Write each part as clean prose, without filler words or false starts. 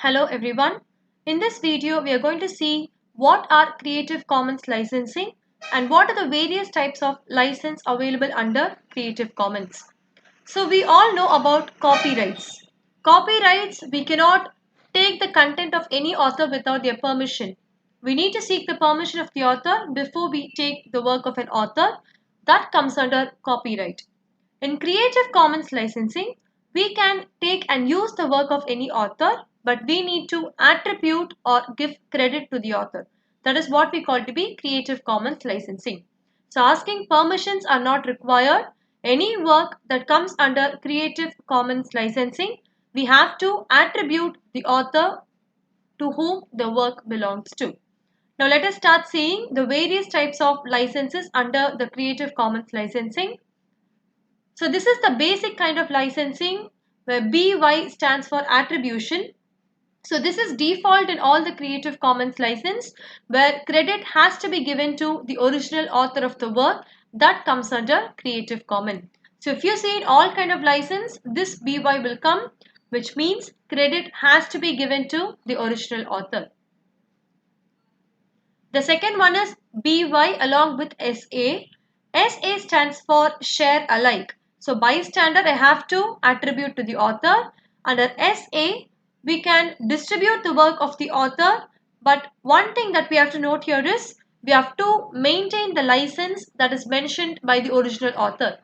Hello everyone. In this video, we are going to see what are Creative Commons licensing and what are the various types of license available under Creative Commons. So we all know about copyrights. Copyrights, we cannot take the content of any author without their permission. We need to seek the permission of the author before we take the work of an author. That comes under copyright. In Creative Commons licensing, we can take and use the work of any author, but we need to attribute or give credit to the author. That is what we call to be Creative Commons licensing. So asking permissions are not required. Any work that comes under Creative Commons licensing, we have to attribute the author to whom the work belongs to. Now let us start seeing the various types of licenses under the Creative Commons licensing. So this is the basic kind of licensing where BY stands for attribution. So this is default in all the Creative Commons license where credit has to be given to the original author of the work. That comes under Creative Commons. So if you see in all kind of license, this BY will come, which means credit has to be given to the original author. The second one is BY along with SA. SA stands for share alike. So bystander I have to attribute to the author. Under SA we can distribute the work of the author, but one thing that we have to note here is we have to maintain the license that is mentioned by the original author.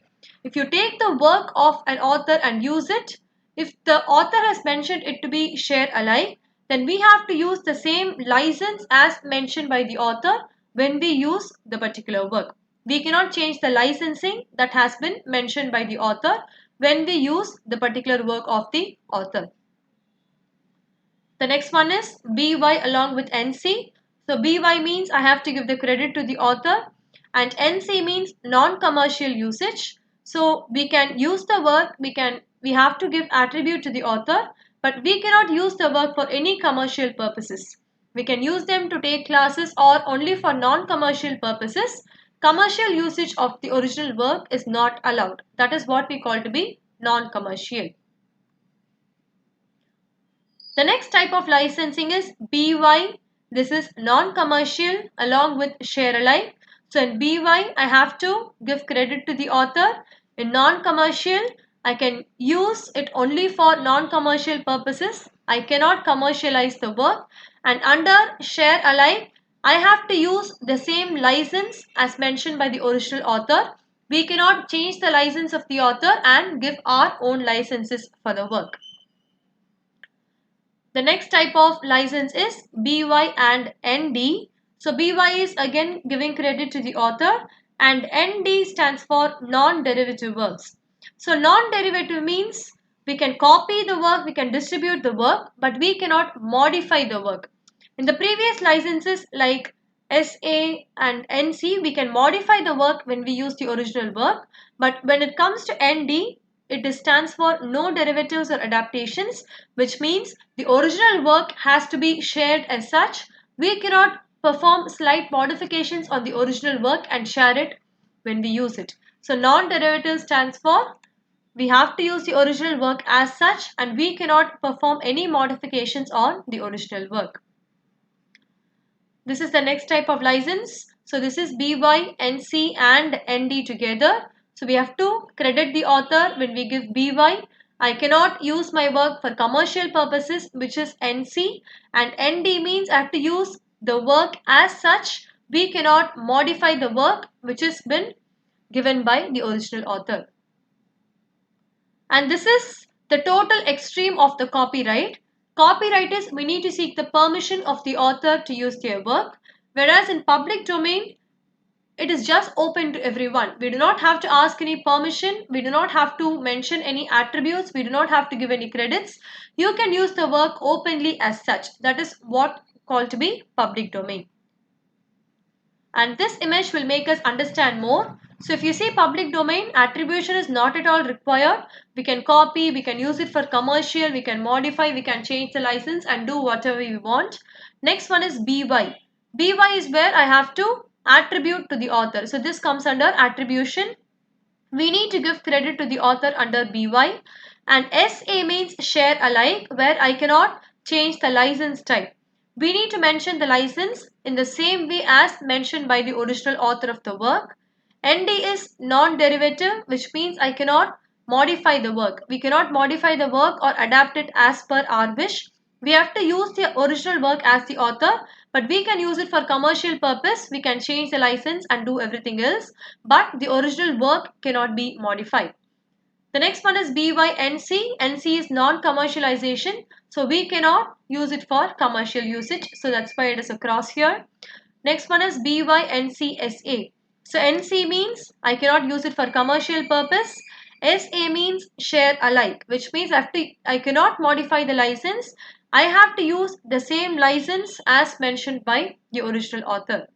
If you take the work of an author and use it, if the author has mentioned it to be share alike, then we have to use the same license as mentioned by the author when we use the particular work. We cannot change the licensing that has been mentioned by the author when we use the particular work of the author. The next one is BY along with NC. So BY means I have to give the credit to the author and NC means non-commercial usage. So we can use the work, we have to give attribute to the author, but we cannot use the work for any commercial purposes. We can use them to take classes or only for non-commercial purposes. Commercial usage of the original work is not allowed. That is what we call to be non-commercial. The next type of licensing is BY. This is non-commercial along with share alike. So in BY, I have to give credit to the author. In non-commercial, I can use it only for non-commercial purposes. I cannot commercialize the work. And under share alike, I have to use the same license as mentioned by the original author. We cannot change the license of the author and give our own licenses for the work. The next type of license is BY and ND. So BY is again giving credit to the author and ND stands for non-derivative works. So non-derivative means we can copy the work, we can distribute the work, but we cannot modify the work. In the previous licenses like SA and NC, we can modify the work when we use the original work, but when it comes to ND, it stands for no derivatives or adaptations, which means the original work has to be shared as such. We cannot perform slight modifications on the original work and share it when we use it. So non-derivative stands for we have to use the original work as such and we cannot perform any modifications on the original work. This is the next type of license. So this is BY, NC and ND together. So we have to credit the author when we give BY. I cannot use my work for commercial purposes, which is NC, and ND means I have to use the work as such. We cannot modify the work which has been given by the original author. And this is the total extreme of the copyright. Copyright is we need to seek the permission of the author to use their work, whereas in public domain, it is just open to everyone. We do not have to ask any permission. We do not have to mention any attributes. We do not have to give any credits. You can use the work openly as such. That is what called to be public domain. And this image will make us understand more. So if you see public domain, attribution is not at all required. We can copy, we can use it for commercial, we can modify, we can change the license and do whatever we want. Next one is BY. BY is where I have to attribute to the author. So this comes under attribution. We need to give credit to the author under BY. And SA means share alike, where I cannot change the license type. We need to mention the license in the same way as mentioned by the original author of the work. ND is non-derivative, which means I cannot modify the work. We cannot modify the work or adapt it as per our wish. We have to use the original work as the author, but we can use it for commercial purpose. We can change the license and do everything else, but the original work cannot be modified. The next one is BYNC. NC is non-commercialization. So we cannot use it for commercial usage. So that's why it is a cross here. Next one is BYNCSA. So NC means I cannot use it for commercial purpose. SA means share alike, which means I cannot modify the license. I have to use the same license as mentioned by the original author.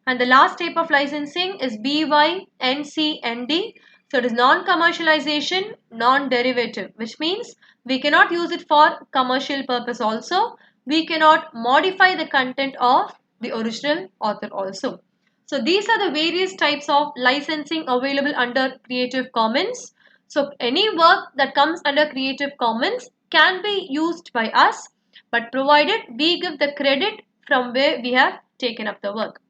And the last type of licensing is BYNCND. So it is non-commercialization, non-derivative, which means we cannot use it for commercial purpose also. We cannot modify the content of the original author also. So these are the various types of licensing available under Creative Commons. So any work that comes under Creative Commons can be used by us, but provided we give the credit from where we have taken up the work.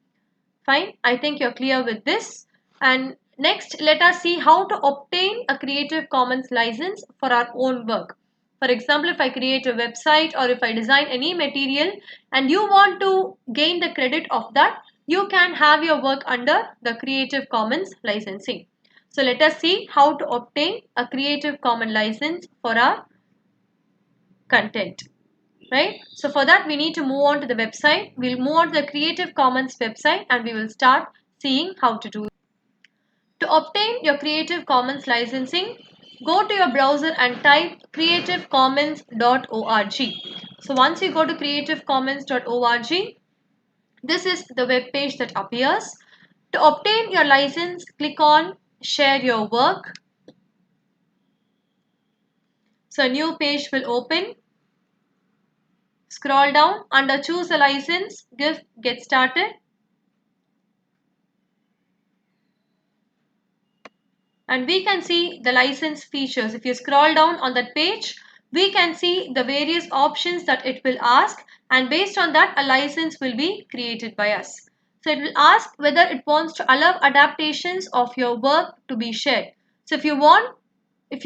Fine, I think you're clear with this. And next, let us see how to obtain a Creative Commons license for our own work. For example, if I create a website or if I design any material and you want to gain the credit of that, you can have your work under the Creative Commons licensing. So let us see how to obtain a Creative Commons license for our content. Right? So for that we need to move on to the website. We'll move on to the Creative Commons website and we will start seeing how to do it. To obtain your Creative Commons licensing, go to your browser and type creativecommons.org. So once you go to creativecommons.org, this is the web page that appears. To obtain your license, click on Share Your Work. So a new page will open. Scroll down under choose a license, get started. And we can see the license features. If you scroll down on that page, we can see the various options that it will ask, and based on that a license will be created by us. So it will ask whether it wants to allow adaptations of your work to be shared. So if you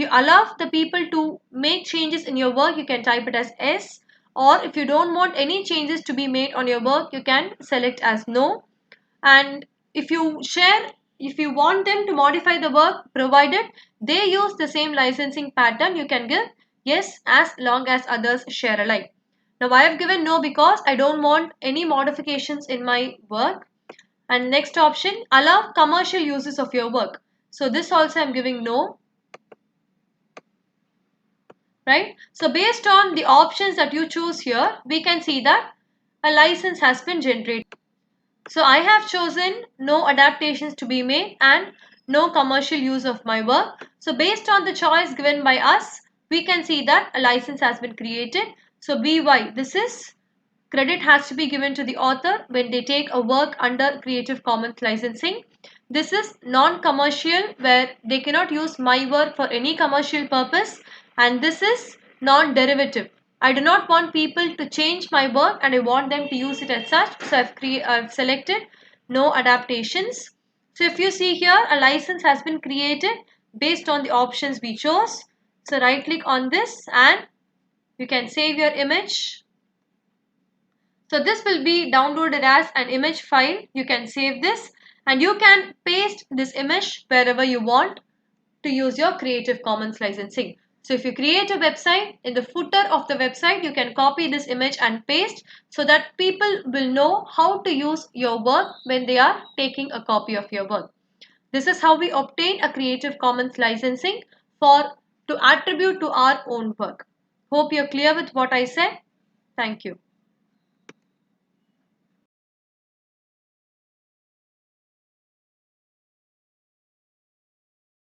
allow the people to make changes in your work, you can type it as yes, or if you don't want any changes to be made on your work, you can select as no. And if you want them to modify the work, provided they use the same licensing pattern, you can give yes as long as others share alike. Now I have given no because I don't want any modifications in my work. And next option, allow commercial uses of your work. So this also I'm giving no. Right? So based on the options that you choose here, we can see that a license has been generated. So I have chosen no adaptations to be made and no commercial use of my work. So based on the choice given by us, we can see that a license has been created. So BY, this is credit has to be given to the author when they take a work under Creative Commons licensing. This is non-commercial where they cannot use my work for any commercial purpose, and this is non-derivative. I do not want people to change my work and I want them to use it as such. So I've selected no adaptations. So if you see here, a license has been created based on the options we chose. So right click on this and you can save your image. So this will be downloaded as an image file. You can save this and you can paste this image wherever you want to use your Creative Commons licensing. So if you create a website, in the footer of the website, you can copy this image and paste so that people will know how to use your work when they are taking a copy of your work. This is how we obtain a Creative Commons licensing to attribute to our own work. Hope you're clear with what I said. Thank you.